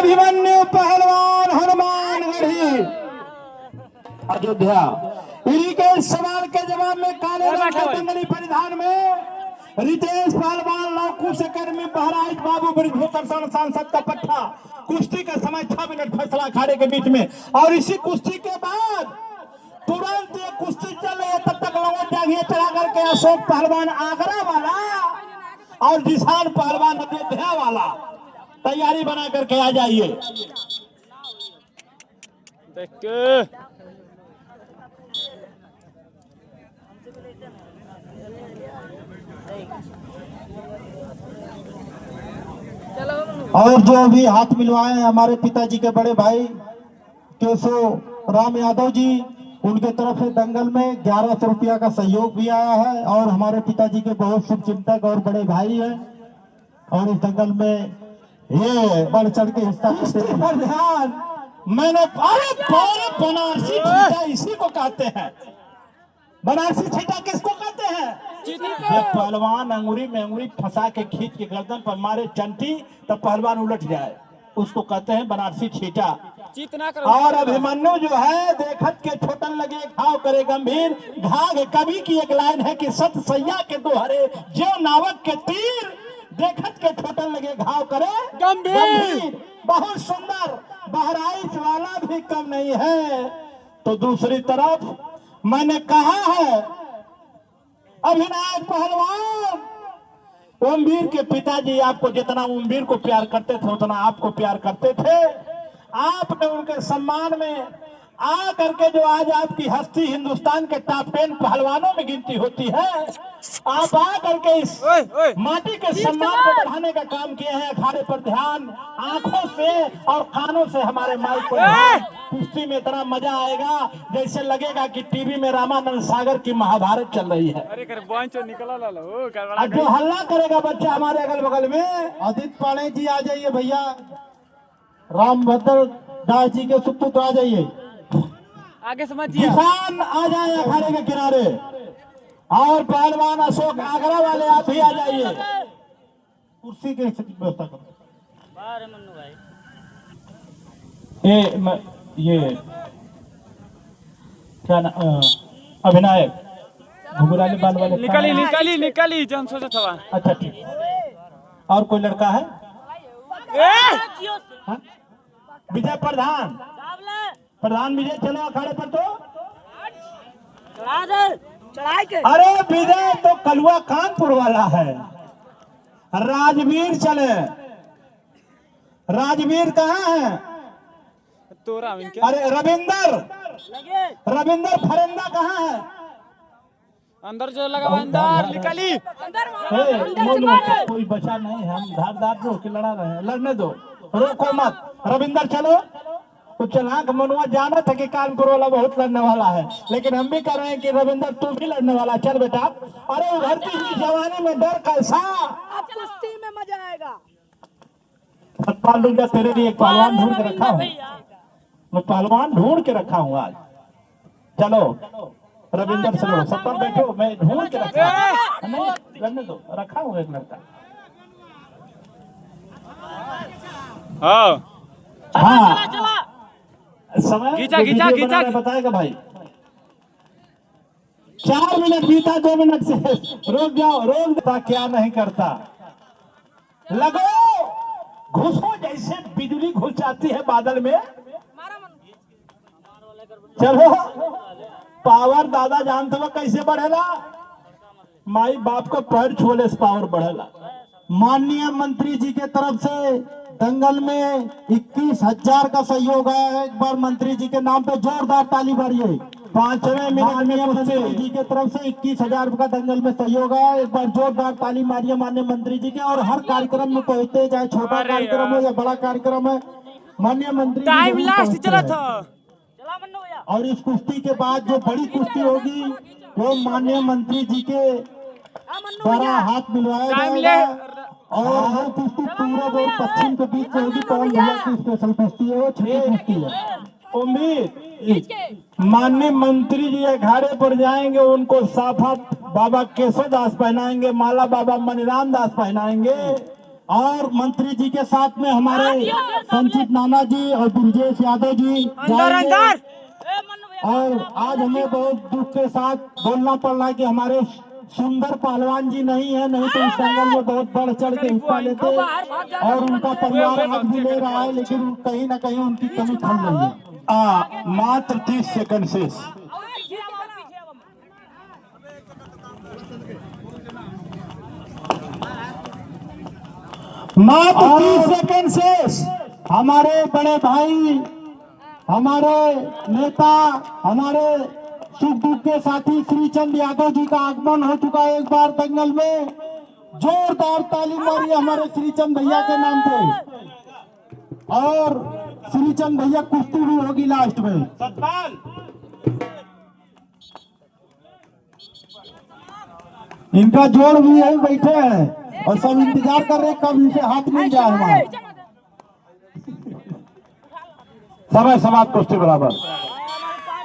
अभिमन्यु पहलवान हनुमानगढ़ी अयोध्या। इन्हीं के सवाल के जवाब में काले रंग के बंगली परिधान में रितेश पहलवान लौकुश अकेडमी बहराइच बाबू ब्रिजभूषण सांसद का पट्टा। कुश्ती का समय 6 मिनट फैसला अखाड़े के बीच में। और इसी कुश्ती के बाद तुरंत ये कुश्ती चल रही है, तब तक लौट जागिए चढ़ा करके अशोक पहलवान आगरा वाला और जिशान पहलवान अयोध्या वाला तैयारी बना करके आ जाइए। और जो अभी हाथ मिलवाए हैं हमारे पिताजी के बड़े भाई केशव राम यादव जी, उनके तरफ से दंगल में 1100 रुपया का सहयोग भी आया है। और हमारे पिताजी के बहुत शुभचिंतक और बड़े भाई हैं और इस दंगल में ये बढ़ चढ़ के हिस्सा पर ध्यान मैंने बनारसी छीटा इसी को कहते हैं। बनारसी छीटा किसको कहते हैं? ये पहलवान अंगुरी में अंगुरी फंसा के खींच के गर्दन पर मारे चंटी तब पहलवान उलट जाए, उसको कहते हैं बनारसी छीटा। और अभिमन्यु जो है देखत के छोटन लगे घाव करे गंभीर। घाघ कवि की एक लाइन है कि सत सैया के दोहरे जो नावक के तीर, देखत के छोटन लगे घाव करे गंभीर। बहुत सुंदर, बहराइच वाला भी कम नहीं है। तो दूसरी तरफ मैंने कहा है अभिनायक पहलवान ओमवीर के पिताजी आपको जितना ओमवीर को प्यार करते थे उतना आपको प्यार करते थे। आपने उनके सम्मान में आ करके जो आज आपकी हस्ती हिंदुस्तान के टॉप 10 पहलवानों में गिनती होती है, आप आ करके इस माटी के सम्मान को बढ़ाने का काम किए हैं। अखाड़े पर ध्यान, आंखों से और कानों से हमारे माइक को कुश्ती में इतना मजा आएगा जैसे लगेगा कि टीवी में रामानंद सागर की महाभारत चल रही है। जो हल्ला करेगा बच्चा हमारे अगल बगल में, आदित्य पाणे जी आ जाइए भैया, रामभद्र दास जी के सुपुत्र आ जाइए, आगे समझिए, किसान आ जाए अखाड़े के किनारे, और पहलवान अशोक आगरा वाले आप ही आ जाइए। कुर्सी की व्यवस्था करो। ये क्या अभिनायक घुघराली बाल वाले निकाली जन सोचा था। अच्छा ठीक। और कोई लड़का है? विजय प्रधान विजय चलो अखाड़े पर। तो अरे विजय तो कलुआ कानपुर वाला है। राजवीर चले, राजवीर कहाँ है? अरे रविंदर फरेंदा कहाँ है? अंदर जो लगा अंदर निकाली। कोई बचा नहीं है, हम धारदार जो के लड़ा रहे हैं, लड़ने दो, रोको मत। रविंदर चलो। तो चलाक मनुआ जाना था कि कानपुर वाला बहुत लड़ने वाला है, लेकिन हम भी कह रहे हैं कि रविंदर तू भी लड़ने वाला, चल बेटा। अरे उभरती हुई जवानी में डर कैसा, अब कुश्ती में मजा आएगा। सतपाल तेरे लिए एक पहलवान ढूंढ के रखा हूँ, मैं पहलवान ढूंढ के रखा हूँ आज। चलो रविंदर से लो, सतपाल बैठो, मैं ढूंढ के रखा हूँ। नहीं लड़ने दो, रखा हूँ एक लड़का। हाँ समय खींचा बताएगा भाई। 4 मिनट बीता, 2 मिनट से रोक जाओ, रोक देता क्या नहीं करता। लगो घुसो जैसे बिजली घुस जाती है बादल में। चलो पावर दादा जानते हो कैसे बढ़ेला, माई बाप को पैर छुले से पावर बढ़ेला। माननीय मंत्री जी के तरफ से दंगल में 21,000 का सहयोग है। एक बार मंत्री जी के नाम पे जोरदार ताली मारिए। 5वें मिनट में मंत्री जी के तरफ से 21,000 का दंगल में सहयोग है। एक बार जोरदार ताली मारिए माननीय मंत्री जी के। और हर कार्यक्रम में पहुंचते, चाहे छोटा कार्यक्रम हो या बड़ा कार्यक्रम है, माननीय मंत्री टाइम लास्ट चला था। और इस कुश्ती के बाद जो बड़ी कुश्ती होगी वो माननीय मंत्री जी के द्वारा हाथ मिलवाया जाएगा। और हर कुश्ती पूरब और पश्चिम के बीच में होगी। पवन भैया की स्पेशल कुश्ती है, वो 6 कुश्ती है। उम्मीद माननीय मंत्री जी अखाड़े पर जाएंगे, उनको साफा बाबा केशव दास पहनाएंगे, माला बाबा मनीराम दास पहनाएंगे। और मंत्री जी के साथ में हमारे संचित नाना जी और ब्रजेश यादव जी जाएंगे। और आज हमें बहुत दुख के साथ बोलना पड़ रहा है कि हमारे सुंदर पहलवान जी नहीं है, नहीं तो इस दंगल में बहुत बढ़ चढ़ के हिस्सा लेते और उनका परिवार आज भी ले रहा है, लेकिन कहीं ना कहीं उनकी कमी खल रही है। मात्र 30 सेकंड से मात्र 30 सेकंड से हमारे बड़े भाई, हमारे नेता, हमारे सुख दुख के साथी श्रीचंद यादव जी का आगमन हो चुका है। एक बार दंगल में जोरदार ताली मारी हमारे श्रीचंद भैया के नाम पे। और श्रीचंद भैया कुश्ती भी होगी लास्ट में। इनका जोड़ भी यही बैठे हैं और सब इंतजार कर रहे हैं कब इनसे हाथ मिल जाए हमारा। समय समाप्त, कुश्ती बराबर।